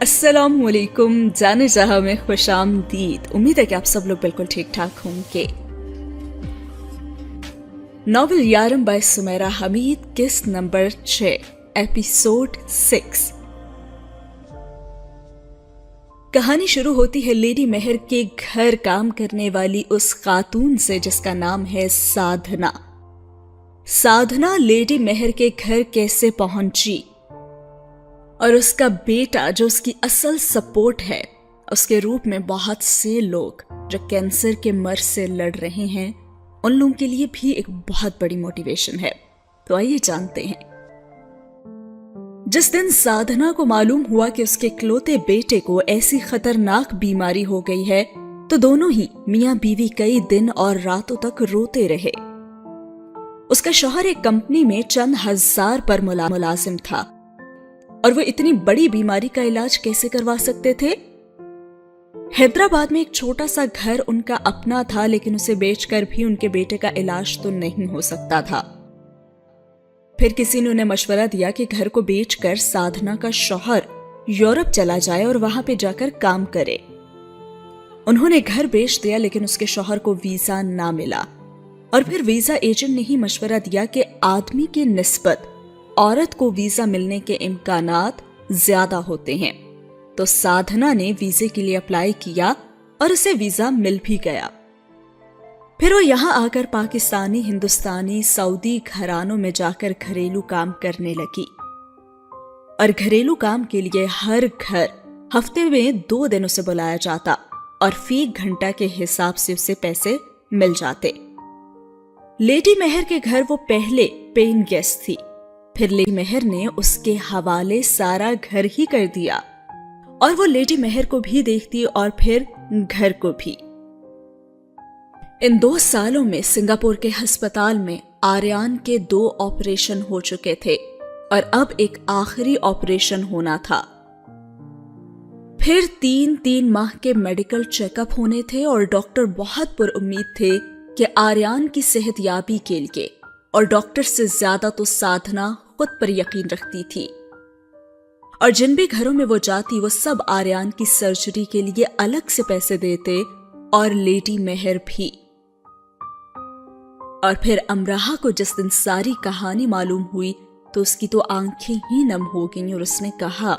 अस्सलाम वालेकुम जाने जहां में खुश आमदीद। उम्मीद है कि आप सब लोग बिल्कुल ठीक ठाक होंगे। नॉवल यारम बाय सुमेरा हमीद, किस्त नंबर 6, एपिसोड 6। कहानी शुरू होती है लेडी मेहर के घर काम करने वाली उस खातून से जिसका नाम है साधना। साधना लेडी मेहर के घर कैसे पहुंची और उसका बेटा जो उसकी असल सपोर्ट है, उसके रूप में बहुत से लोग जो कैंसर के मर्ज से लड़ रहे हैं, उन लोगों के लिए भी एक बहुत बड़ी मोटिवेशन है। तो आइए जानते हैं। जिस दिन साधना को मालूम हुआ कि उसके इकलौते बेटे को ऐसी खतरनाक बीमारी हो गई है, तो दोनों ही मियां बीवी कई दिन और रातों तक रोते रहे। उसका शौहर एक कंपनी में चंद हजार पर मुलाजिम था और वो इतनी बड़ी बीमारी का इलाज कैसे करवा सकते थे। हैदराबाद में एक छोटा सा घर उनका अपना था, लेकिन उसे बेचकर भी उनके बेटे का इलाज तो नहीं हो सकता था। फिर किसी ने उन्हें मशवरा दिया कि घर को बेचकर साधना का शौहर यूरोप चला जाए और वहां पे जाकर काम करे। उन्होंने घर बेच दिया, लेकिन उसके शौहर को वीजा ना मिला। और फिर वीजा एजेंट ने ही मशवरा दिया कि आदमी की निस्बत औरत को वीजा मिलने के इम्कानात ज्यादा होते हैं। तो साधना ने वीजे के लिए अप्लाई किया और उसे वीजा मिल भी गया। फिर वो यहां आकर पाकिस्तानी, हिंदुस्तानी, सऊदी घरानों में जाकर घरेलू काम करने लगी। और घरेलू काम के लिए हर घर हफ्ते में 2 दिन उसे बुलाया जाता और फी घंटा के हिसाब से उसे पैसे मिल जाते। लेडी मेहर के घर वो पहले पेइंग गेस्ट थी, फिर लेडी मेहर ने उसके हवाले सारा घर ही कर दिया और वो लेडी मेहर को भी देखती और फिर घर को भी। इन 2 सालों में सिंगापुर के अस्पताल में आर्यान के 2 ऑपरेशन हो चुके थे और अब एक आखिरी ऑपरेशन होना था। फिर 3 माह के मेडिकल चेकअप होने थे और डॉक्टर बहुत पुरुम्मीद थे कि आर्यान की सेहतयाबी के लिए, और डॉक्टर से ज्यादा तो साधना खुद पर यकीन रखती थी। और जिन भी घरों में वो जाती वो सब आर्यान की सर्जरी के लिए अलग से पैसे देते, और लेडी मेहर भी। और फिर अमराहा को जिस दिन सारी कहानी मालूम हुई तो उसकी तो आंखें ही नम हो गईं और उसने कहा,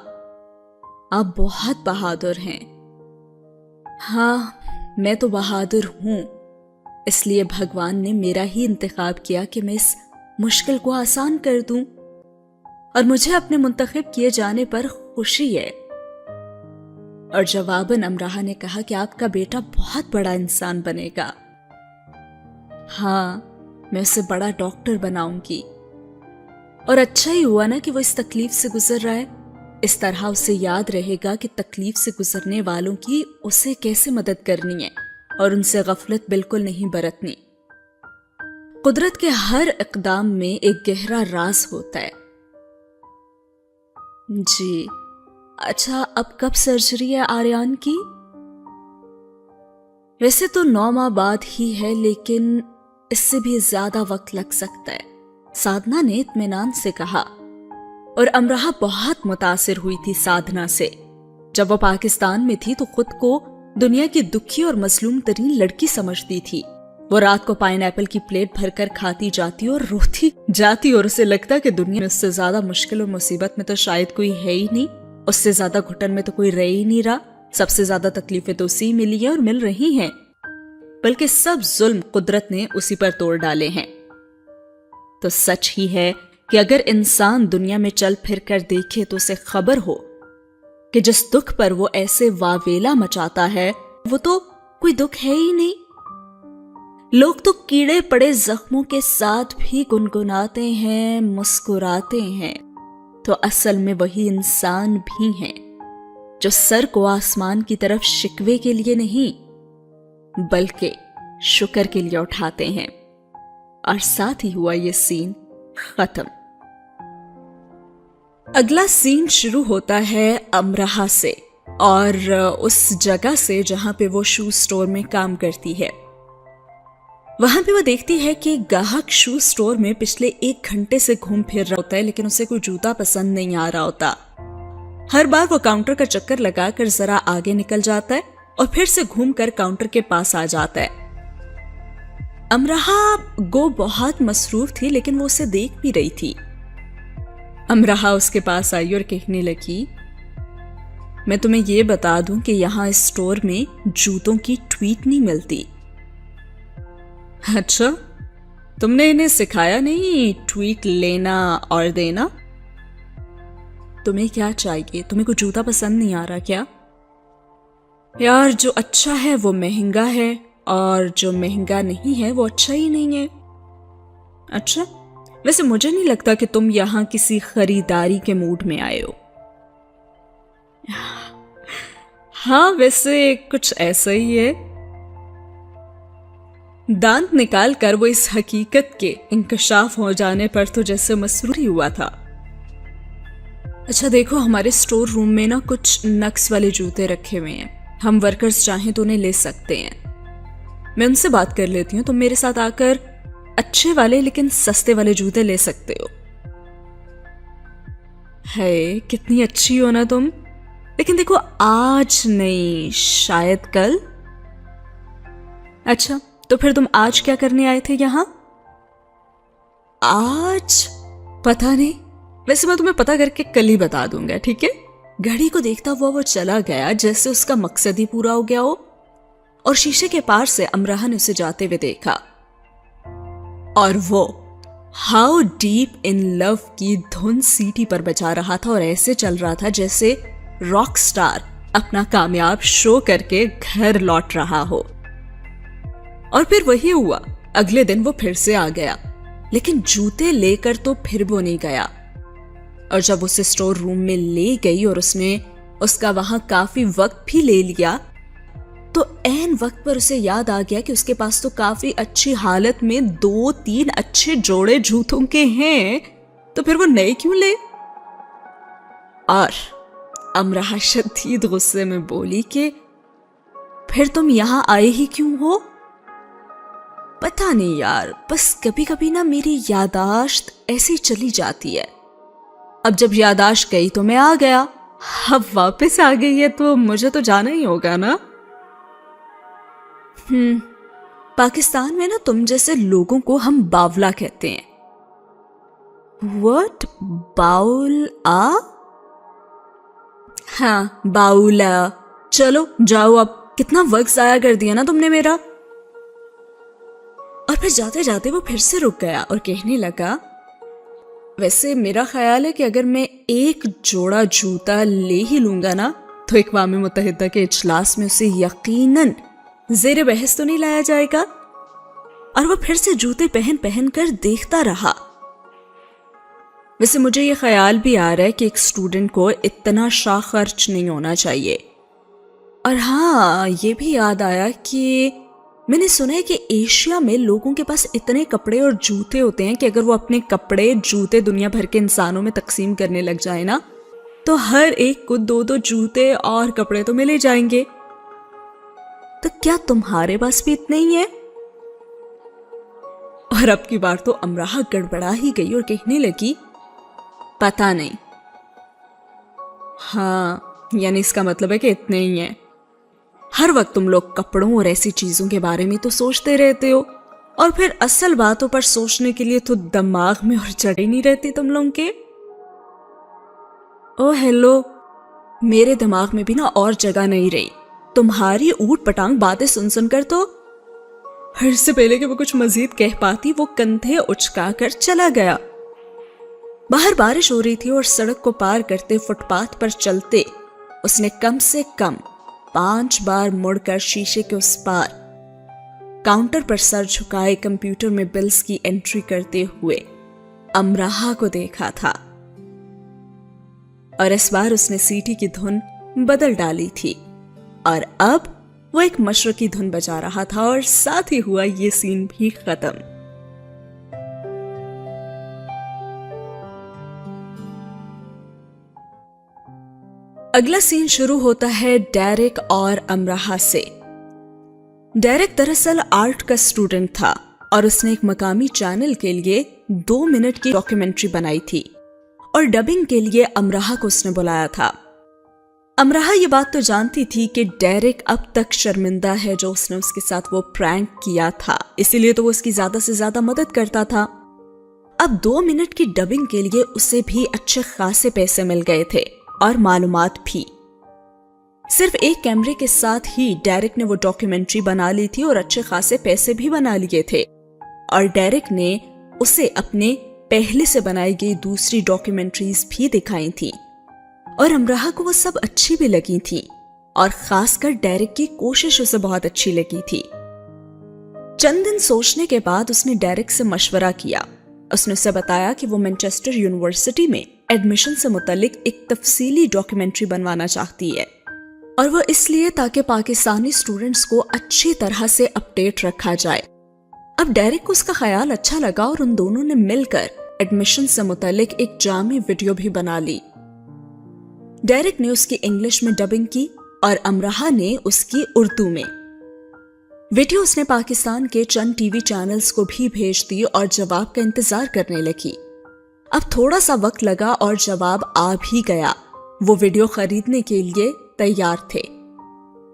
आप बहुत बहादुर हैं। हाँ, मैं तो बहादुर हूं, इसलिए भगवान ने मेरा ही इंतखाब किया कि मैं इस मुश्किल को आसान कर दूं, और मुझे अपने मुंतखब किए जाने पर खुशी है। और जवाबन अमराहा ने कहा कि आपका बेटा बहुत बड़ा इंसान बनेगा। हाँ, मैं उसे बड़ा डॉक्टर बनाऊंगी। और अच्छा ही हुआ ना कि वो इस तकलीफ से गुजर रहा है। इस तरह उसे याद रहेगा कि तकलीफ से गुजरने वालों की उसे कैसे मदद करनी है और उनसे गफलत बिल्कुल नहीं बरतनी। कुदरत के हर इक़दाम में एक गहरा राज होता है। जी, अच्छा, अब कब सर्जरी है आर्यान की? वैसे तो 9 माह बाद ही है, लेकिन इससे भी ज्यादा वक्त लग सकता है, साधना ने इत्मीनान से कहा। और अमराहा बहुत मुतासिर हुई थी साधना से। जब वो पाकिस्तान में थी तो खुद को दुनिया की दुखी और मजलूम तरीन लड़की समझती थी। वो रात को पाइनएप्पल की प्लेट भरकर खाती जाती और रोती जाती, और उसे लगता कि दुनिया में उससे ज्यादा मुश्किल और मुसीबत में तो शायद कोई है ही नहीं, उससे ज्यादा घुटन में तो कोई रह ही नहीं रहा। सबसे ज्यादा तकलीफें तो उसी मिली है और मिल रही हैं, बल्कि सब जुल्म कुदरत ने उसी पर तोड़ डाले हैं। तो सच ही है कि अगर इंसान दुनिया में चल फिर कर देखे तो उसे खबर हो कि जिस दुख पर वो ऐसे वावेला मचाता है वो तो कोई दुख है ही नहीं। लोग तो कीड़े पड़े जख्मों के साथ भी गुनगुनाते हैं, मुस्कुराते हैं, तो असल में वही इंसान भी हैं जो सर को आसमान की तरफ शिकवे के लिए नहीं बल्कि शुक्र के लिए उठाते हैं। और साथ ही हुआ ये सीन खत्म। अगला सीन शुरू होता है अमराहा से और उस जगह से जहां पे वो शू स्टोर में काम करती है। वहां पे वो देखती है कि ग्राहक शू स्टोर में पिछले 1 घंटे से घूम फिर रहा होता है, लेकिन उसे कोई जूता पसंद नहीं आ रहा होता। हर बार वो काउंटर का चक्कर लगाकर जरा आगे निकल जाता है और फिर से घूमकर काउंटर के पास आ जाता है। अमराहा गो बहुत मसरूफ थी, लेकिन वो उसे देख भी रही थी। अमराहा उसके पास आई और कहने लगी, मैं तुम्हें ये बता दूं कि यहां इस स्टोर में जूतों की ट्वीट नहीं मिलती। अच्छा, तुमने इन्हें सिखाया नहीं ट्वीट लेना और देना? तुम्हें क्या चाहिए? तुम्हें कोई जूता पसंद नहीं आ रहा क्या? यार, जो अच्छा है वो महंगा है और जो महंगा नहीं है वो अच्छा ही नहीं है। अच्छा, वैसे मुझे नहीं लगता कि तुम यहां किसी खरीदारी के मूड में आए हो। हाँ, वैसे कुछ ऐसा ही है। दांत निकाल कर वो इस हकीकत के इंकशाफ हो जाने पर तो जैसे मसरूर ही हुआ था। अच्छा देखो, हमारे स्टोर रूम में ना कुछ नक्स वाले जूते रखे हुए हैं, हम वर्कर्स चाहें तो उन्हें ले सकते हैं। मैं उनसे बात कर लेती हूँ, तुम मेरे साथ आकर अच्छे वाले लेकिन सस्ते वाले जूते ले सकते हो। है, कितनी अच्छी हो ना तुम। लेकिन देखो, आज नहीं, शायद कल। अच्छा, तो फिर तुम आज क्या करने आए थे यहां? आज पता नहीं, वैसे मैं तुम्हें पता करके कल ही बता दूंगा, ठीक है? घड़ी को देखता हुआ वो चला गया जैसे उसका मकसद ही पूरा हो गया हो। और शीशे के पार से अमराहा ने उसे जाते हुए देखा और वो हाउ डीप इन लव की धुन सीटी पर बजा रहा था और ऐसे चल रहा था जैसे रॉक स्टार अपना कामयाब शो करके घर लौट रहा हो। और फिर वही हुआ, अगले दिन वो फिर से आ गया, लेकिन जूते लेकर तो फिर वो नहीं गया। और जब उसे स्टोर रूम में ले गई और उसने उसका वहां काफी वक्त भी ले लिया, तो ऐन वक्त पर उसे याद आ गया कि उसके पास तो काफी अच्छी हालत में 2-3 अच्छे जोड़े जूतों के हैं, तो फिर वो नए क्यों ले? और अमराहा शदीद गुस्से में बोली कि फिर तुम यहां आए ही क्यों हो? पता नहीं यार, बस कभी कभी ना मेरी यादाश्त ऐसी चली जाती है। अब जब यादाश्त गई तो मैं आ गया, अब वापस आ गई है तो मुझे तो जाना ही होगा ना। पाकिस्तान में ना तुम जैसे लोगों को हम बावला कहते हैं। व्हाट? बाउल आ? हाँ, बाउला। चलो जाओ, अब कितना वक्त जाया कर दिया ना तुमने मेरा। और फिर जाते जाते वो फिर से रुक गया और कहने लगा, वैसे मेरा ख्याल है कि अगर मैं एक जोड़ा जूता ले ही लूंगा ना, तो अक़वाम मुत्तहिदा के इजलास में उसे यकीनन ज़ेरे बहस तो नहीं लाया जाएगा। और वो फिर से जूते पहन पहन कर देखता रहा। वैसे मुझे ये ख्याल भी आ रहा है कि एक स्टूडेंट को इतना शाह खर्च नहीं होना चाहिए। और हाँ, ये भी याद आया कि मैंने सुना है कि एशिया में लोगों के पास इतने कपड़े और जूते होते हैं कि अगर वो अपने कपड़े जूते दुनिया भर के इंसानों में तकसीम करने लग जाए ना, तो हर एक को 2-2 जूते और कपड़े तो मिले जाएंगे। तो क्या तुम्हारे पास भी इतने ही है? और अब की बार तो अमराहा गड़बड़ा ही गई और कहने लगी, पता नहीं। हाँ, यानी इसका मतलब है कि इतने ही हैं। हर वक्त तुम लोग कपड़ों और ऐसी चीजों के बारे में तो सोचते रहते हो, और फिर असल बातों पर सोचने के लिए तो दिमाग में और जगह नहीं रहती तुम लोगों के। ओ हेलो, मेरे दिमाग में भी ना और जगह नहीं रही। तुम्हारी ऊट पटांग बातें सुन सुनकर तो फिर से पहले कि वो कुछ मजीद कह पाती, वो कंधे उचका कर चला गया। बाहर बारिश हो रही थी और सड़क को पार करते फुटपाथ पर चलते उसने कम से कम 5 बार मुड़कर शीशे के उस पार काउंटर पर सर झुकाए कंप्यूटर में बिल्स की एंट्री करते हुए अमराहा को देखा था। और इस बार उसने सीटी की धुन बदल डाली थी और अब वो एक मशरकी धुन बजा रहा था और साथ ही हुआ ये सीन भी खत्म। अगला सीन शुरू होता है डेरेक और अमराहा से। डेरेक दरअसल आर्ट का स्टूडेंट था और उसने एक मकामी चैनल के लिए 2 मिनट की डॉक्यूमेंट्री बनाई थी और डबिंग के लिए अमराहा को उसने बुलाया था। अमराह ये बात तो जानती थी कि डेरिक अब तक शर्मिंदा है जो उसने उसके साथ वो प्रैंक किया था, इसीलिए तो वो उसकी ज्यादा से ज्यादा मदद करता था। अब 2 मिनट की डबिंग के लिए उसे भी अच्छे खासे पैसे मिल गए थे और मालूमात भी। सिर्फ एक कैमरे के साथ ही डेरिक ने वो डॉक्यूमेंट्री बना ली थी और अच्छे खासे पैसे भी बना लिए थे। और डेरिक ने उसे अपने पहले से बनाई गई दूसरी डॉक्यूमेंट्रीज भी दिखाई थी और अमराह को वो सब अच्छी भी लगी थी और खासकर डेरिक की कोशिश उसे बहुत अच्छी लगी थी। चंद दिन सोचने के बाद उसने डेरिक से मशवरा किया। उसने उसे बताया कि वो मैनचेस्टर यूनिवर्सिटी में एडमिशन से मुतालिक एक तफसीली डॉक्यूमेंट्री बनवाना चाहती है और वो इसलिए ताकि पाकिस्तानी स्टूडेंट्स को अच्छी तरह से अपडेट रखा जाए। अब डेरिक को उसका ख्याल अच्छा लगा और उन दोनों ने मिलकर एडमिशन से मुतालिक एक जामी वीडियो भी बना ली। डेरिक ने उसकी इंग्लिश में डबिंग की और अमराह ने उसकी उर्दू में। वीडियो उसने पाकिस्तान के चंद टीवी चैनल्स को भी भेज दी और जवाब का इंतजार करने लगी। अब थोड़ा सा वक्त लगा और जवाब आ भी गया। वो वीडियो खरीदने के लिए तैयार थे,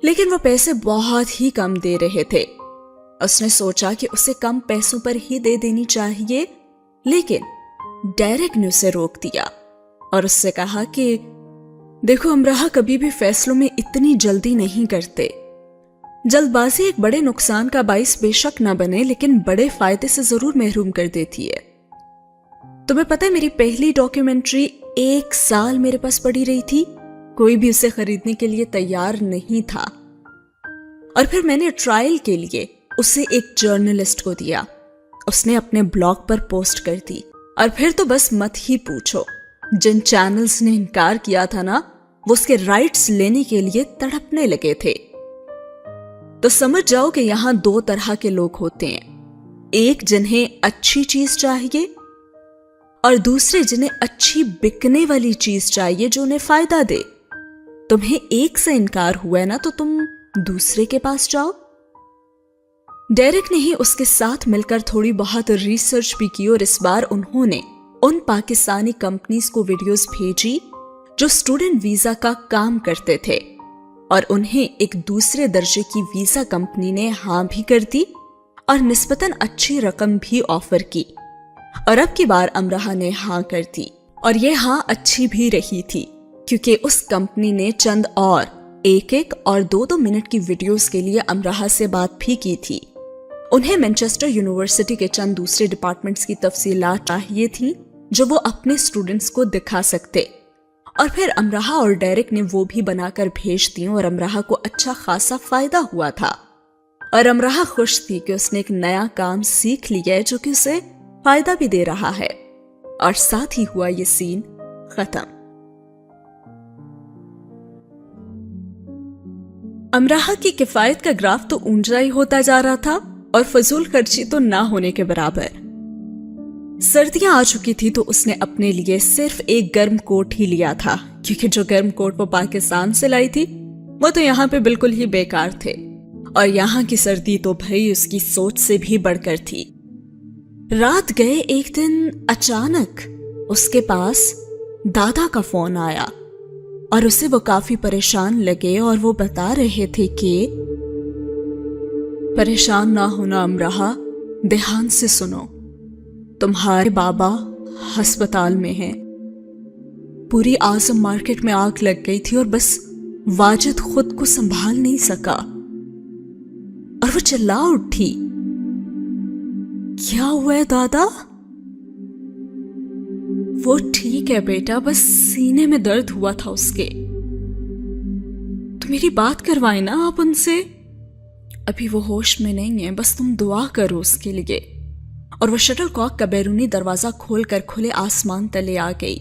लेकिन वो पैसे बहुत ही कम दे रहे थे। उसने सोचा कि उसे कम पैसों पर ही दे देनी चाहिए, लेकिन डेरिक ने उसे रोक दिया और उससे कहा कि देखो अमराह, कभी भी फैसलों में इतनी जल्दी नहीं करते। जल्दबाजी एक बड़े नुकसान का बाइस बेशक न बने, लेकिन बड़े फायदे से जरूर महरूम कर देती है। तुम्हें पता है मेरी पहली डॉक्यूमेंट्री 1 साल मेरे पास पड़ी रही थी, कोई भी उसे खरीदने के लिए तैयार नहीं था। और फिर मैंने ट्रायल के लिए उसे एक जर्नलिस्ट को दिया, उसने अपने ब्लॉग पर पोस्ट कर दी। और फिर तो बस मत ही पूछो, जिन चैनल्स ने इनकार किया था ना, वो उसके राइट्स लेने के लिए तड़पने लगे थे। तो समझ जाओ कि यहां 2 तरह के लोग होते हैं, एक जिन्हें अच्छी चीज चाहिए और दूसरे जिन्हें अच्छी बिकने वाली चीज चाहिए जो उन्हें फायदा दे। तुम्हें एक से इनकार हुआ है ना, तो तुम दूसरे के पास जाओ। डेरिक ने ही उसके साथ मिलकर थोड़ी बहुत रिसर्च भी की और इस बार उन्होंने उन पाकिस्तानी कंपनीज को वीडियोस भेजी जो स्टूडेंट वीजा का काम करते थे और उन्हें एक दूसरे दर्जे की वीजा कंपनी ने हाँ भी कर दी और निस्बतन अच्छी रकम भी ऑफर की। और अब की बार अमराह ने हाँ कर दी और ये हाँ अच्छी भी रही थी, क्योंकि उस कंपनी ने चंद और 1-1 और 2-2 मिनट की वीडियोस के लिए अमराह से बात भी की थी। उन्हें मैनचेस्टर यूनिवर्सिटी के चंद दूसरे डिपार्टमेंट्स की तफसीलात चाहिए थी जो वो अपने स्टूडेंट्स को दिखा सकते, और फिर अमराह और डेरिक ने वो भी बनाकर भेज दी और अमराह को अच्छा खासा फायदा हुआ था। और अमराह खुश थी कि उसने एक नया काम सीख लिया है जो कि उसे फायदा भी दे रहा है। और साथ ही हुआ ये सीन खत्म। अमराह की किफायत का ग्राफ तो ऊंचा ही होता जा रहा था और फजूल खर्ची तो ना होने के बराबर। सर्दियां आ चुकी थी तो उसने अपने लिए सिर्फ एक गर्म कोट ही लिया था, क्योंकि जो गर्म कोट वो पाकिस्तान से लाई थी वो तो यहाँ पे बिल्कुल ही बेकार थे। और यहाँ की सर्दी तो भाई उसकी सोच से भी बढ़कर थी। रात गए एक दिन अचानक उसके पास दादा का फोन आया और उसे वो काफी परेशान लगे और वो बता रहे थे कि परेशान ना होना अमराह, ध्यान से सुनो, तुम्हारे बाबा अस्पताल में हैं। पूरी आजम मार्केट में आग लग गई थी और बस वाजिद खुद को संभाल नहीं सका और वो चिल्ला उठी। क्या हुआ है दादा? वो ठीक है बेटा, बस सीने में दर्द हुआ था उसके। तो मेरी बात करवाए ना आप उनसे। अभी वो होश में नहीं है, बस तुम दुआ करो उसके लिए। और वो शटलकॉक का बैरूनी दरवाजा खोलकर खुले आसमान तले आ गई।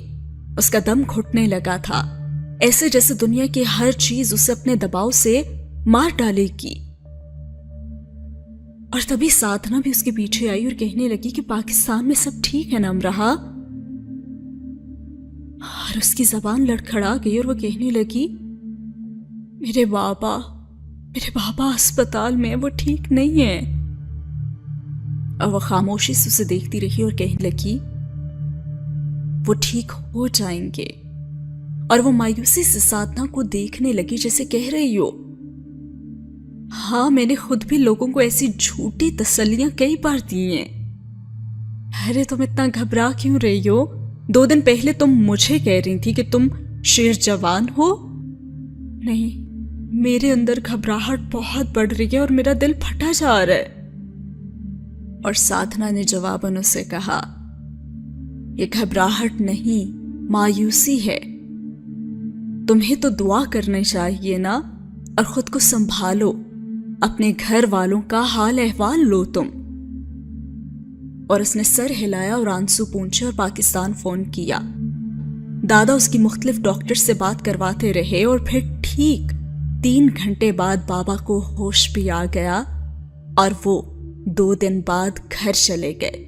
उसका दम घुटने लगा था, ऐसे जैसे दुनिया की हर चीज उसे अपने दबाव से मार डालेगी। और तभी साधना भी उसके पीछे आई और कहने लगी कि पाकिस्तान में सब ठीक है ना अमराह। और उसकी जबान लड़खड़ा गई और वो कहने लगी, मेरे बाबा अस्पताल में, वो ठीक नहीं है। और वो खामोशी से उसे देखती रही और कहने लगी, वो ठीक हो जाएंगे। اور وہ مایوسی سے سادھنا کو دیکھنے لگی جیسے کہہ رہی ہو، ہاں میں نے خود بھی لوگوں کو ایسی جھوٹی تسلیاں کئی بار دی ہیں۔ ارے تم اتنا گھبرا کیوں رہی ہو؟ 2 دن پہلے تم مجھے کہہ رہی تھی کہ تم شیر جوان ہو۔ نہیں، میرے اندر گھبراہٹ بہت بڑھ رہی ہے اور میرا دل پھٹا جا رہا ہے۔ اور سادھنا نے جواباً اسے کہا، یہ گھبراہٹ نہیں، مایوسی ہے۔ تمہیں تو دعا کرنی چاہیے نا، اور خود کو سنبھالو، اپنے گھر والوں کا حال احوال لو تم۔ اور اس نے سر ہلایا اور آنسو پونچھے اور پاکستان فون کیا۔ دادا اس کی مختلف ڈاکٹر سے بات کرواتے رہے اور پھر ٹھیک 3 گھنٹے بعد بابا کو ہوش بھی آ گیا اور وہ 2 دن بعد گھر چلے گئے۔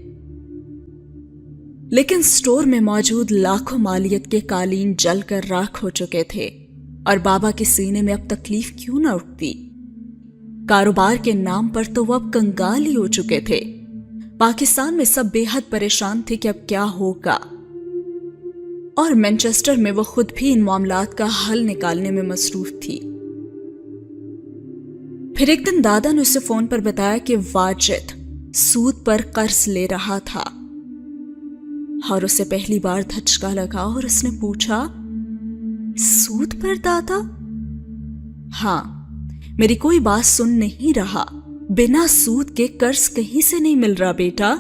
لیکن سٹور میں موجود لاکھوں مالیت کے قالین جل کر راکھ ہو چکے تھے، اور بابا کے سینے میں اب تکلیف کیوں نہ اٹھتی؟ کاروبار کے نام پر تو وہ اب کنگال ہی ہو چکے تھے۔ پاکستان میں سب بے حد پریشان تھے کہ اب کیا ہوگا، اور مینچسٹر میں وہ خود بھی ان معاملات کا حل نکالنے میں مصروف تھی۔ پھر ایک دن دادا نے اسے فون پر بتایا کہ واجد سود پر قرض لے رہا تھا، اور اسے پہلی بار دھچکا لگا اور اس نے پوچھا، سود پر دادا؟ ہاں، میری کوئی بات سن نہیں رہا، بنا سود کے قرض کہیں سے نہیں مل رہا بیٹا۔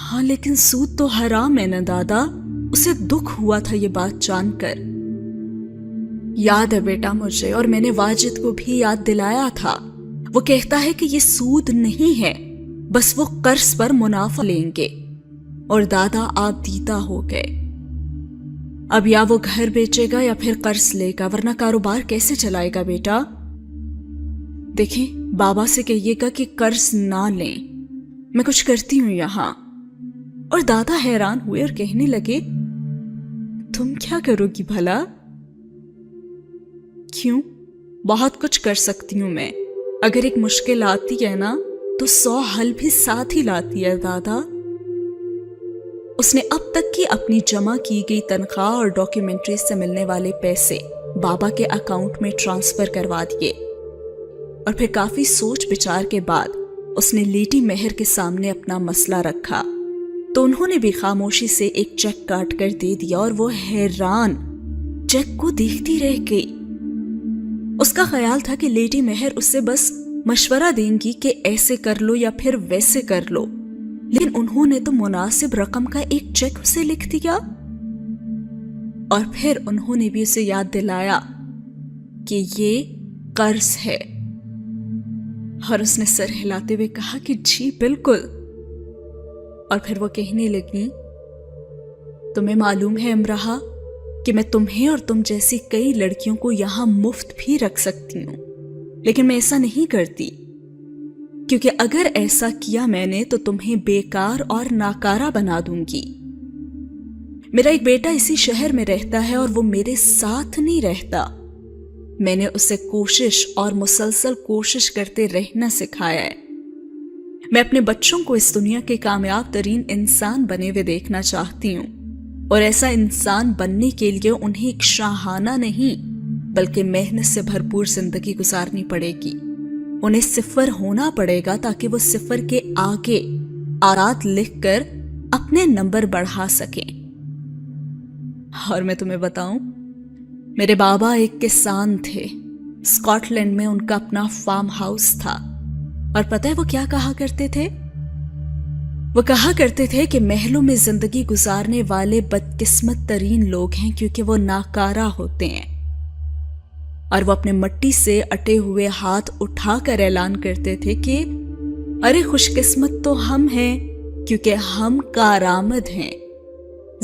ہاں لیکن سود تو حرام ہے نا دادا، اسے دکھ ہوا تھا یہ بات جان کر۔ یاد ہے بیٹا مجھے، اور میں نے واجد کو بھی یاد دلایا تھا۔ وہ کہتا ہے کہ یہ سود نہیں ہے، بس وہ قرض پر منافع لیں گے۔ اور دادا آپ دیدہ ہو گئے۔ اب یا وہ گھر بیچے گا یا پھر قرض لے گا، ورنہ کاروبار کیسے چلائے گا بیٹا؟ دیکھیں، بابا سے کہیے گا کہ قرض نہ لیں، میں کچھ کرتی ہوں یہاں۔ اور دادا حیران ہوئے اور کہنے لگے، تم کیا کرو گی بھلا؟ کیوں؟ بہت کچھ کر سکتی ہوں میں۔ اگر ایک مشکل آتی ہے نا تو 100 حل بھی ساتھ ہی لاتی ہے دادا۔ اس نے اب تک کی اپنی جمع کی گئی تنخواہ اور ڈاکیومنٹری سے ملنے والے پیسے بابا کے اکاؤنٹ میں ٹرانسفر کروا دیے، اور پھر کافی سوچ بچار کے بعد اس نے لیڈی مہر کے سامنے اپنا مسئلہ رکھا تو انہوں نے بھی خاموشی سے ایک چیک کاٹ کر دے دیا، اور وہ حیران چیک کو دیکھتی رہ گئی۔ اس کا خیال تھا کہ لیڈی مہر اس سے بس مشورہ دیں گی کہ ایسے کر لو یا پھر ویسے کر لو، لیکن انہوں نے تو مناسب رقم کا ایک چیک اسے لکھ دیا۔ اور پھر انہوں نے بھی اسے یاد دلایا کہ یہ قرض ہے، اور اس نے سر ہلاتے ہوئے کہا کہ جی بالکل۔ اور پھر وہ کہنے لگی، تمہیں معلوم ہے امراہ کہ میں تمہیں اور تم جیسی کئی لڑکیوں کو یہاں مفت بھی رکھ سکتی ہوں، لیکن میں ایسا نہیں کرتی، کیونکہ اگر ایسا کیا میں نے تو تمہیں بیکار اور ناکارہ بنا دوں گی۔ میرا ایک بیٹا اسی شہر میں رہتا ہے اور وہ میرے ساتھ نہیں رہتا۔ میں نے اسے کوشش اور مسلسل کوشش کرتے رہنا سکھایا ہے۔ میں اپنے بچوں کو اس دنیا کے کامیاب ترین انسان بنے ہوئے دیکھنا چاہتی ہوں، اور ایسا انسان بننے کے لیے انہیں ایک شاہانہ نہیں بلکہ محنت سے بھرپور زندگی گزارنی پڑے گی۔ انہیں صفر ہونا پڑے گا تاکہ وہ صفر کے آگے آرات لکھ کر اپنے نمبر بڑھا سکیں۔ اور میں تمہیں بتاؤں، میرے بابا ایک کسان تھے، اسکاٹ لینڈ میں ان کا اپنا فارم ہاؤس تھا، اور پتہ ہے وہ کیا کہا کرتے تھے؟ وہ کہا کرتے تھے کہ محلوں میں زندگی گزارنے والے بدقسمت ترین لوگ ہیں کیونکہ وہ ناکارہ ہوتے ہیں، اور وہ اپنے مٹی سے اٹے ہوئے ہاتھ اٹھا کر اعلان کرتے تھے کہ ارے خوش قسمت تو ہم ہیں کیونکہ ہم کارآمد ہیں،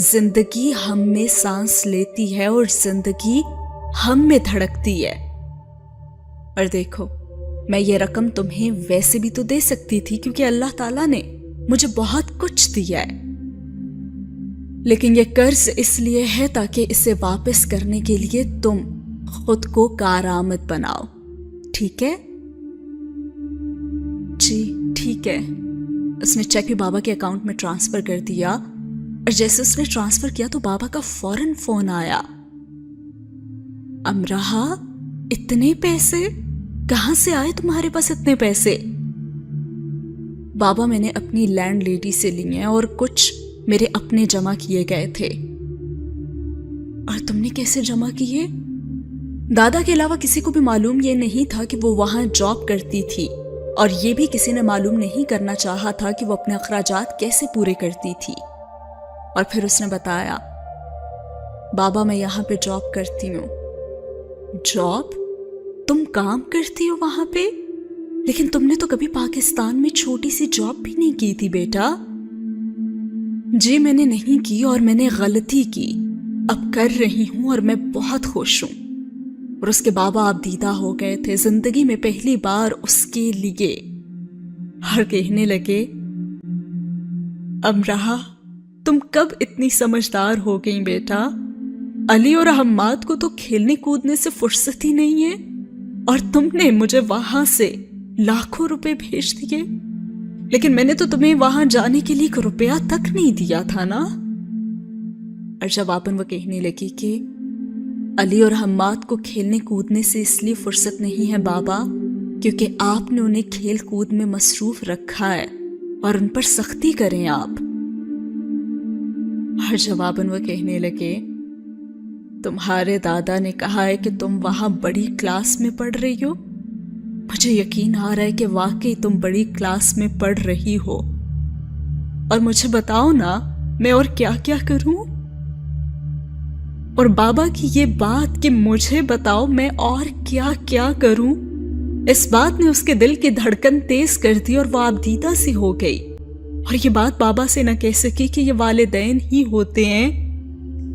زندگی ہم میں سانس لیتی ہے اور زندگی ہم میں دھڑکتی ہے۔ اور دیکھو، میں یہ رقم تمہیں ویسے بھی تو دے سکتی تھی کیونکہ اللہ تعالیٰ نے مجھے بہت کچھ دیا ہے، لیکن یہ قرض اس لیے ہے تاکہ اسے واپس کرنے کے لیے تم خود کو کارآمد بناؤ، ٹھیک ہے؟ جی ٹھیک ہے۔ اس نے چیک بھی بابا کے اکاؤنٹ میں ٹرانسفر کر دیا، اور جیسے اس نے ٹرانسفر کیا تو بابا کا فوراً فون آیا. امراہ اتنے پیسے کہاں سے آئے تمہارے پاس اتنے پیسے؟ بابا میں نے اپنی لینڈ لیڈی سے لیے اور کچھ میرے اپنے جمع کیے گئے تھے. اور تم نے کیسے جمع کیے؟ دادا کے علاوہ کسی کو بھی معلوم یہ نہیں تھا کہ وہ وہاں جاب کرتی تھی، اور یہ بھی کسی نے معلوم نہیں کرنا چاہا تھا کہ وہ اپنے اخراجات کیسے پورے کرتی تھی. اور پھر اس نے بتایا، بابا میں یہاں پہ جاب کرتی ہوں. جاب؟ تم کام کرتی ہو وہاں پہ؟ لیکن تم نے تو کبھی پاکستان میں چھوٹی سی جاب بھی نہیں کی تھی بیٹا. جی میں نے نہیں کی، اور میں نے غلطی کی، اب کر رہی ہوں اور میں بہت خوش ہوں. اور اس کے بابا اب دیدہ ہو گئے تھے زندگی میں پہلی بار اس کے لیے، اور کہنے لگے، امراہ تم کب اتنی سمجھدار ہو گئی بیٹا؟ علی اور حماد کو تو کھیلنے کودنے سے فرصت ہی نہیں ہے، اور تم نے مجھے وہاں سے لاکھوں روپے بھیج دیے، لیکن میں نے تو تمہیں وہاں جانے کے لیے 1 روپیہ تک نہیں دیا تھا نا. اور جب آپن وہ کہنے لگی کہ علی اور حماد کو کھیلنے کودنے سے اس لیے فرصت نہیں ہے بابا کیونکہ آپ نے انہیں کھیل کود میں مصروف رکھا ہے اور ان پر سختی کریں آپ. اور جب آپن وہ کہنے لگے، تمہارے دادا نے کہا ہے کہ تم وہاں بڑی کلاس میں پڑھ رہی ہو. مجھے یقین آ رہا ہے کہ واقعی تم بڑی کلاس میں پڑھ رہی ہو، اور مجھے بتاؤ نا میں اور کیا کیا کروں. اور بابا کی یہ بات کہ مجھے بتاؤ میں اور کیا کیا کروں، اس بات نے اس کے دل کی دھڑکن تیز کر دی اور وہ آبدیدہ سی ہو گئی. اور یہ بات بابا سے نہ کہہ سکی کہ یہ والدین ہی ہوتے ہیں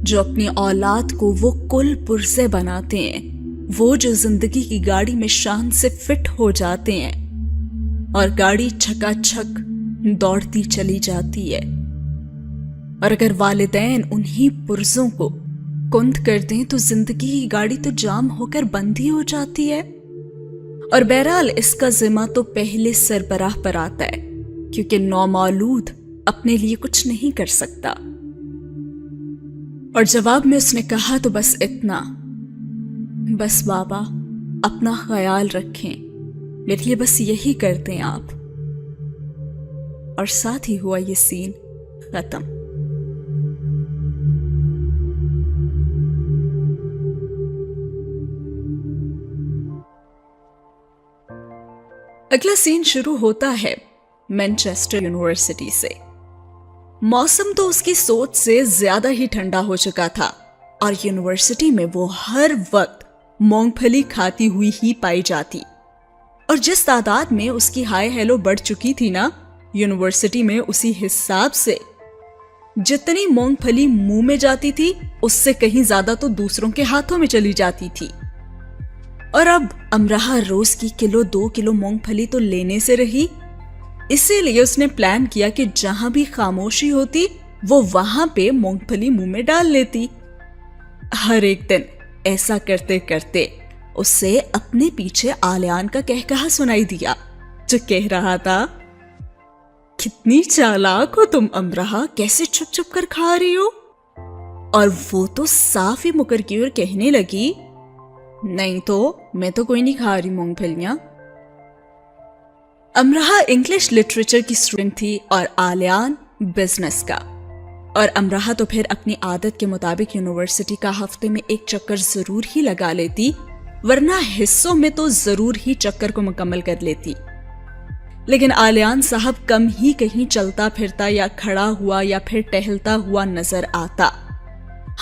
جو اپنی اولاد کو وہ کل پرزے بناتے ہیں، وہ جو زندگی کی گاڑی میں شان سے فٹ ہو جاتے ہیں اور گاڑی چھکا چھک دوڑتی چلی جاتی ہے. اور اگر والدین انہی پرزوں کو کند کر دیں تو زندگی کی گاڑی تو جام ہو کر بند ہی ہو جاتی ہے. اور بہرحال اس کا ذمہ تو پہلے سربراہ پر آتا ہے کیونکہ نومولود اپنے لیے کچھ نہیں کر سکتا. اور جواب میں اس نے کہا تو بس اتنا، بس بابا اپنا خیال رکھیں، میرے لیے بس یہی کر دیں آپ. اور ساتھ ہی ہوا یہ سین ختم. اگلا سین شروع ہوتا ہے مینچسٹر یونیورسٹی سے. موسم تو اس کی سوچ سے زیادہ ہی ٹھنڈا ہو چکا تھا اور یونیورسٹی میں وہ ہر وقت مونگ پھلی کھاتی ہوئی ہی پائی جاتی. اور جس تعداد میں اس کی ہائی ہیلو بڑھ چکی تھی نا یونیورسٹی میں، اسی حساب سے جتنی مونگ پھلی منہ میں جاتی تھی اس سے کہیں زیادہ تو دوسروں کے ہاتھوں میں چلی جاتی تھی. اور اب امراہ روز کی 1-2 کلو مونگ پھلی تو لینے سے رہی، اسی لیے اس نے پلان کیا کہ جہاں بھی خاموشی ہوتی وہ وہاں پہ مونگ پھلی منہ میں ڈال لیتی. ہر ایک دن ایسا کرتے کرتے اسے اپنے پیچھے آلیان کا کہکہا سنائی دیا جو کہہ رہا تھا، کتنی چالاک ہو تم امراہ، کیسے چھپ چھپ کر کھا رہی ہو. اور وہ تو صاف ہی مکر کی اور کہنے لگی، نہیں تو میں تو کوئی نہیں کھا رہی مونگ پھلیاں. امراہ انگلش لٹریچر کی اسٹوڈنٹ تھی اور آلیان بزنس کا. اور امراہ تو پھر اپنی عادت کے مطابق یونیورسٹی کا ہفتے میں ایک چکر ضرور ہی لگا لیتی، ورنہ حصوں میں تو ضرور ہی چکر کو مکمل کر لیتی. لیکن آلیان صاحب کم ہی کہیں چلتا پھرتا یا کھڑا ہوا یا پھر ٹہلتا ہوا نظر آتا.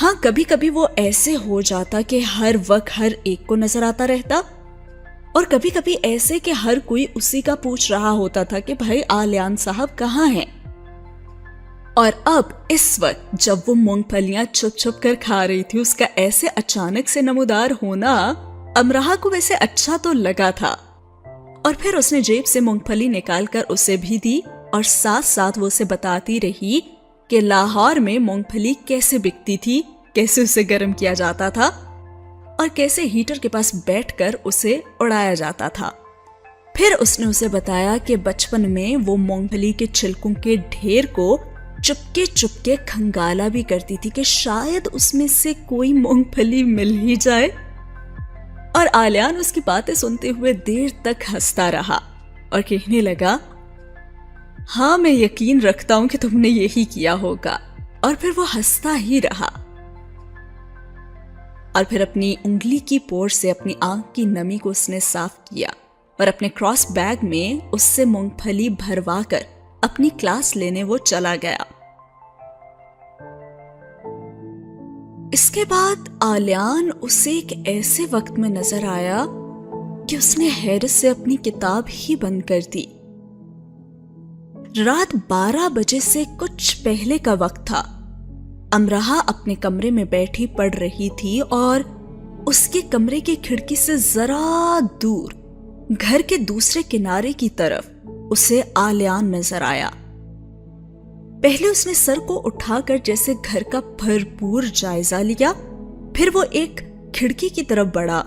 ہاں کبھی کبھی وہ ایسے ہو جاتا کہ ہر وقت ہر ایک کو نظر آتا رہتا، اور کبھی کبھی ایسے کہ ہر کوئی اسی کا پوچھ رہا ہوتا تھا کہ بھائی آلیان صاحب کہاں ہیں. اور اب اس وقت جب وہ مونگ پھلیاں چھپ چھپ کر کھا رہی تھی، اس کا ایسے اچانک سے نمودار ہونا امراہ کو ویسے اچھا تو لگا تھا. اور پھر اس نے جیب سے مونگ پھلی نکال کر اسے بھی دی اور ساتھ ساتھ وہ اسے بتاتی رہی کہ لاہور میں مونگ پھلی کیسے بکتی تھی، کیسے اسے گرم کیا جاتا تھا اور کیسے ہیٹر کے پاس بیٹھ کر اسے اڑایا جاتا تھا. پھر اس نے اسے بتایا کہ بچپن میں وہ مونگ پھلی کے چھلکوں کے ڈھیر کو चुपके चुपके खंगाला भी करती थी कि शायद उसमें से कोई मूंगफली मिल ही जाए। और आलियान उसकी बातें सुनते हुए देर तक हंसता रहा और कहने लगा, हाँ मैं यकीन रखता हूं कि तुमने यही किया होगा। और फिर वो हंसता ही रहा और फिर अपनी उंगली की पोर से अपनी आंख की नमी को उसने साफ किया और अपने क्रॉस बैग में उससे मूंगफली भरवा कर अपनी क्लास लेने वो चला गया। इसके बाद आलियान उसे एक ऐसे वक्त में नजर आया कि उसने हैरत से अपनी किताब ही बंद कर दी। रात 12 बजे से कुछ पहले का वक्त था। अमराहा अपने कमरे में बैठी पढ़ रही थी और उसके कमरे की खिड़की से जरा दूर घर के दूसरे किनारे की तरफ उसे आलियान नजर आया। पहले उसने सर को उठाकर जैसे घर का भरपूर जायजा लिया, फिर वो एक खिड़की की तरफ बढ़ा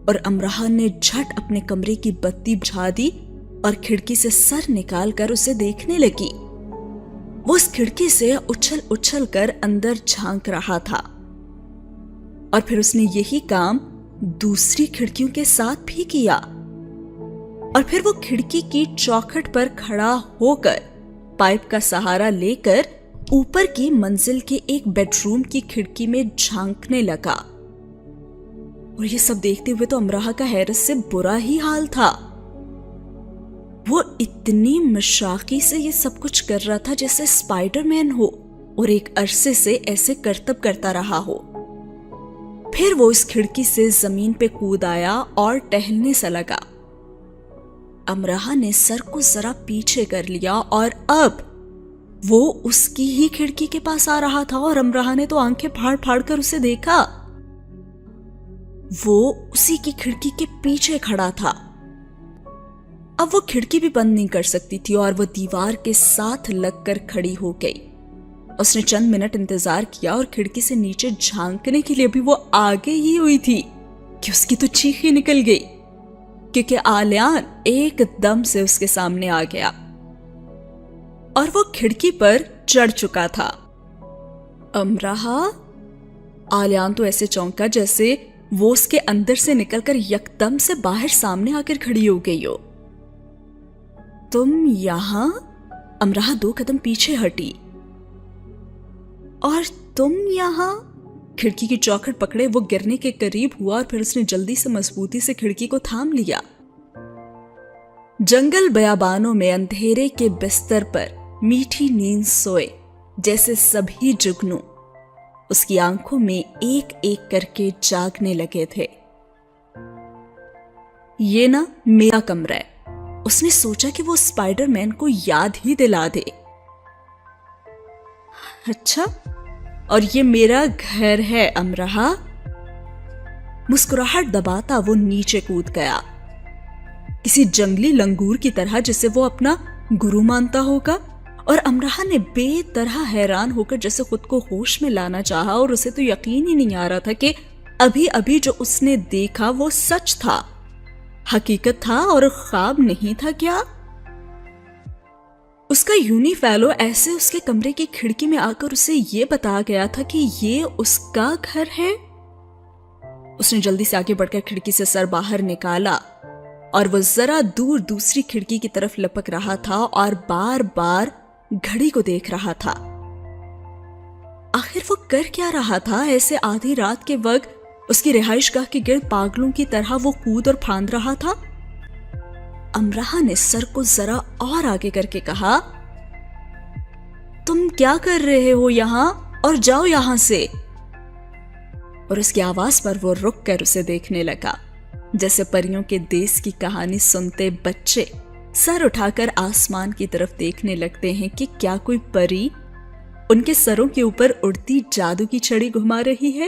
और अमराहा ने झट अपने कमरे की बत्ती बुझा दी और खिड़की से सर निकालकर उसे देखने लगी। वो उस खिड़की से उछल उछल कर अंदर झांक रहा था और फिर उसने यही काम दूसरी खिड़कियों के साथ भी किया। और फिर वो खिड़की की चौखट पर खड़ा होकर पाइप का सहारा लेकर ऊपर की मंजिल के एक बेडरूम की खिड़की में झांकने लगा। और ये सब देखते हुए तो अमराहा का हैरत से बुरा ही हाल था। वो इतनी मशाकी से ये सब कुछ कर रहा था जैसे स्पाइडरमैन हो और एक अरसे से ऐसे करतब करता रहा हो। फिर वो इस खिड़की से जमीन पे कूद आया और टहलने सा लगा। अमराहा ने सर को जरा पीछे कर लिया और अब वो उसकी ही खिड़की के पास आ रहा था और अमराहा ने तो आंखें फाड़ फाड़ कर उसे देखा। वो उसी की खिड़की के पीछे खड़ा था। अब वो खिड़की भी बंद नहीं कर सकती थी और वो दीवार के साथ लगकर खड़ी हो गई। उसने चंद मिनट इंतजार किया और खिड़की से नीचे झांकने के लिए भी वो आगे ही हुई थी कि उसकी तो चीख ही निकल गई, क्योंकि आलियान एकदम से उसके सामने आ गया और वो खिड़की पर चढ़ चुका था। अमराहा, आलियान तो ऐसे चौंका जैसे वो उसके अंदर से निकलकर यकदम से बाहर सामने आकर खड़ी हो गई हो। तुम यहां? अमराहा 2 कदम पीछे हटी। और तुम यहां? खिड़की की चौखट पकड़े वो गिरने के करीब हुआ और फिर उसने जल्दी से मजबूती से खिड़की को थाम लिया। जंगल बयाबानों में अंधेरे के बिस्तर पर मीठी नींद सोए जैसे सभी जुगनू उसकी आंखों में एक एक करके जागने लगे थे। ये ना मेरा कमरा है। उसने सोचा कि वो स्पाइडरमैन को याद ही दिला दे। अच्छा, और ये मेरा घर है अमराहा। मुस्कुराहट दबाता वो नीचे कूद गया, किसी जंगली लंगूर की तरह जिसे वो अपना गुरु मानता होगा। और अमराहा ने बेतरह हैरान होकर जैसे खुद को होश में लाना चाहा और उसे तो यकीन ही नहीं आ रहा था कि अभी अभी जो उसने देखा वो सच था, हकीकत था और ख्वाब नहीं था क्या। उसका यूनी फेलो ऐसे उसके कमरे की खिड़की में आकर उसे ये बता गया था कि ये उसका घर है। उसने जल्दी से आगे बढ़कर खिड़की से सर बाहर निकाला और वो जरा दूर दूसरी खिड़की की तरफ लपक रहा था और बार बार घड़ी को देख रहा था। आखिर वो कर क्या रहा था? ऐसे आधी रात के वक्त उसकी रिहाइशगाह के गिर्द पागलों की तरह वो कूद और फांद रहा था। अमराहा ने सर को जरा और आगे करके कहा, तुम क्या कर रहे हो यहां? और जाओ यहां से। और उसकी आवाज पर वो रुक कर उसे देखने लगा, जैसे परियों के देश की कहानी सुनते बच्चे सर उठाकर आसमान की तरफ देखने लगते हैं कि क्या कोई परी उनके सरों के ऊपर उड़ती जादू की छड़ी घुमा रही है।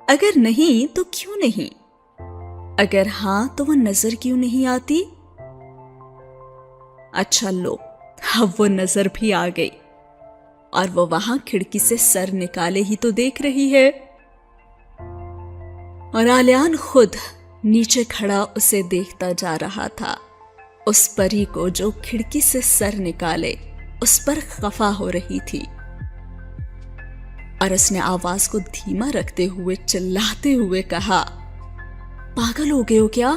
अगर नहीं तो क्यों नहीं? अगर हां तो वो नजर क्यों नहीं आती? अच्छा लो, अब वो नजर भी आ गई और वो वहां खिड़की से सर निकाले ही तो देख रही है। और आलियान खुद नीचे खड़ा उसे देखता जा रहा था, उस परी को जो खिड़की से सर निकाले اس پر خفا ہو رہی تھی، اور اس نے آواز کو دھیما رکھتے ہوئے چلاتے ہوئے کہا، پاگل ہو گئے ہو کیا؟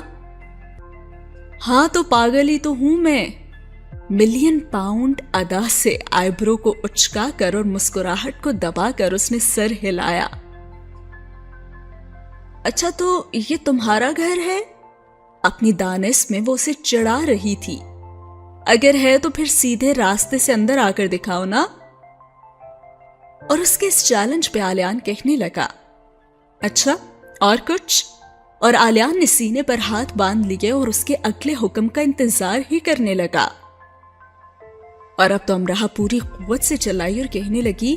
ہاں تو پاگل ہی تو ہوں میں۔ ملین پاؤنڈ ادا سے آئی برو کو اچکا کر اور مسکراہٹ کو دبا کر اس نے سر ہلایا۔ اچھا تو یہ تمہارا گھر ہے؟ اپنی دانش میں وہ اسے چڑھا رہی تھی۔ اگر ہے تو پھر سیدھے راستے سے اندر آ کر دکھاؤ نا۔ اور اس کے اس چیلنج پہ آلیان کہنے لگا، اچھا اور کچھ؟ اور آلیان نے سینے پر ہاتھ باندھ لیے اور اس کے اگلے حکم کا انتظار ہی کرنے لگا۔ اور اب تو امراہ پوری قوت سے چلائی اور کہنے لگی،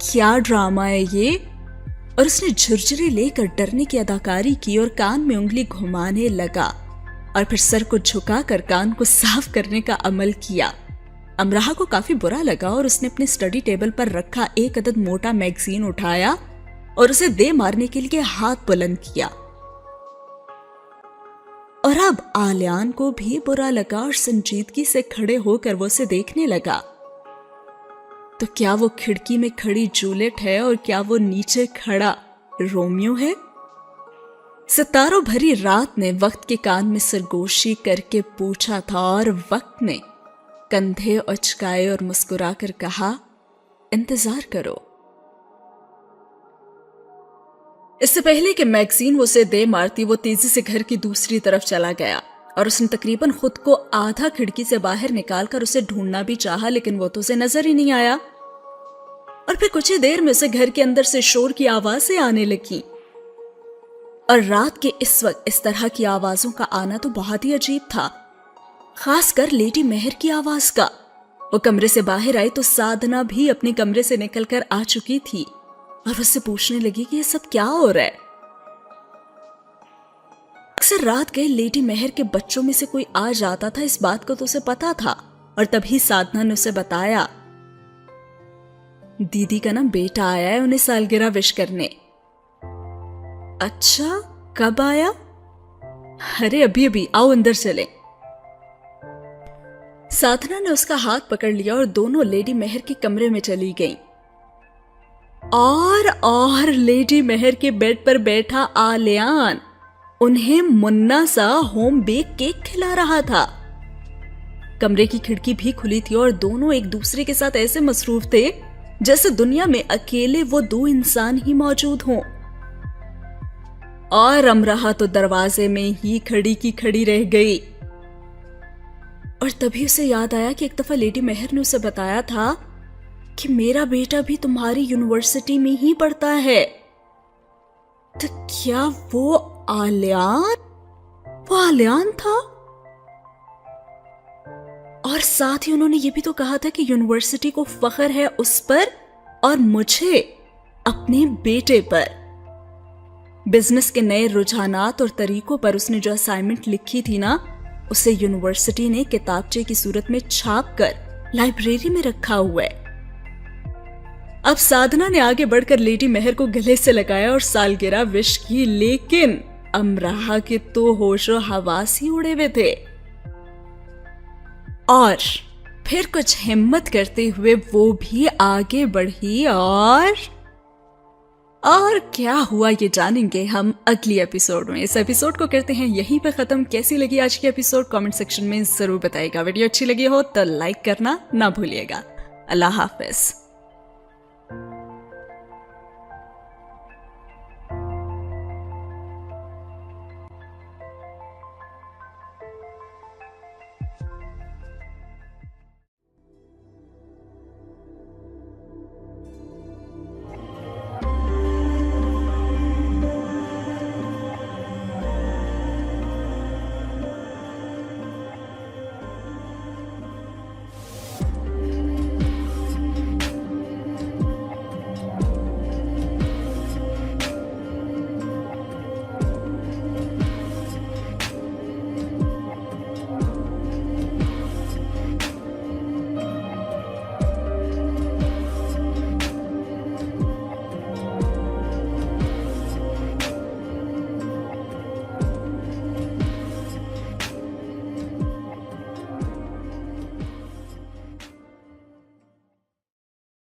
کیا ڈرامہ ہے یہ؟ اور اس نے جھرجھرے لے کر ڈرنے کی اداکاری کی اور کان میں انگلی گھمانے لگا اور پھر سر کو جھکا کر کان کو صاف کرنے کا عمل کیا۔ امراہ کو کافی برا لگا اور اس نے اپنے اسٹڈی ٹیبل پر رکھا ایک عدد موٹا میگزین اٹھایا اور اسے دے مارنے کے لیے ہاتھ بلند کیا۔ اور اب آلیان کو بھی برا لگا اور سنجیدگی سے کھڑے ہو کر وہ اسے دیکھنے لگا۔ تو کیا وہ کھڑکی میں کھڑی جولیٹ ہے اور کیا وہ نیچے کھڑا رومیو ہے؟ ستاروں بھری رات نے وقت کے کان میں سرگوشی کر کے پوچھا تھا اور وقت نے کندھے اچکائے اور مسکرا کر کہا، انتظار کرو۔ اس سے پہلے کہ میگزین وہ اسے دے مارتی، وہ تیزی سے گھر کی دوسری طرف چلا گیا اور اس نے تقریباً خود کو آدھا کھڑکی سے باہر نکال کر اسے ڈھونڈنا بھی چاہا، لیکن وہ تو اسے نظر ہی نہیں آیا۔ اور پھر کچھ ہی دیر میں اسے گھر کے اندر سے شور کی آوازیں آنے لگیں، اور رات کے اس وقت اس طرح کی آوازوں کا آنا تو بہت ہی عجیب تھا، خاص کر لیڈی مہر کی آواز کا۔ وہ کمرے سے باہر آئی تو سادھنا بھی اپنے کمرے سے نکل کر آ چکی تھی اور اس سے پوچھنے لگی کہ یہ سب کیا ہو رہا ہے۔ اکثر رات گئے لیڈی مہر کے بچوں میں سے کوئی آ جاتا تھا، اس بات کو تو اسے پتا تھا، اور تبھی سادھنا نے اسے بتایا، دیدی کا نا بیٹا آیا ہے انہیں سالگرہ وش کرنے۔ اچھا کب آیا؟ ارے ابھی ابھی، آؤ اندر چلیں۔ سادھنا نے اس کا ہاتھ پکڑ لیا اور دونوں لیڈی مہر کے کمرے میں چلی گئیں۔ اور لیڈی مہر کے بیڈ پر بیٹھا آلیان انہیں منا سا ہوم بیک کیک کھلا رہا تھا۔ کمرے کی کھڑکی بھی کھلی تھی اور دونوں ایک دوسرے کے ساتھ ایسے مصروف تھے جیسے دنیا میں اکیلے وہ دو انسان ہی موجود ہوں۔ اور امراہ تو دروازے میں ہی کھڑی کی کھڑی رہ گئی، اور تبھی اسے یاد آیا کہ ایک دفعہ لیڈی مہر نے اسے بتایا تھا کہ میرا بیٹا بھی تمہاری یونیورسٹی میں ہی پڑھتا ہے۔ تو کیا وہ آلیان تھا؟ اور ساتھ ہی انہوں نے یہ بھی تو کہا تھا کہ یونیورسٹی کو فخر ہے اس پر اور مجھے اپنے بیٹے پر۔ بزنس کے نئے رجحانات اور طریقوں پر اس نے جو اسائنمنٹ لکھی تھی نا، اسے یونیورسٹی نے کتابچے کی صورت میں چھاپ کر لائبریری میں رکھا ہوا ہے۔ اب سادھنا نے آگے بڑھ کر لیڈی مہر کو گلے سے لگایا اور سالگرہ وش کی، لیکن امراہ کے تو ہوش و حواس ہی اڑے ہوئے تھے۔ اور پھر کچھ ہمت کرتے ہوئے وہ بھی آگے بڑھی، اور کیا ہوا یہ جانیں گے ہم اگلی ایپیسوڈ میں۔ اس ایپیسوڈ کو کرتے ہیں یہیں پہ ختم۔ کیسی لگی آج کی ایپیسوڈ کامنٹ سیکشن میں ضرور بتائیے گا۔ ویڈیو اچھی لگی ہو تو لائک کرنا نہ بھولیے گا۔ اللہ حافظ۔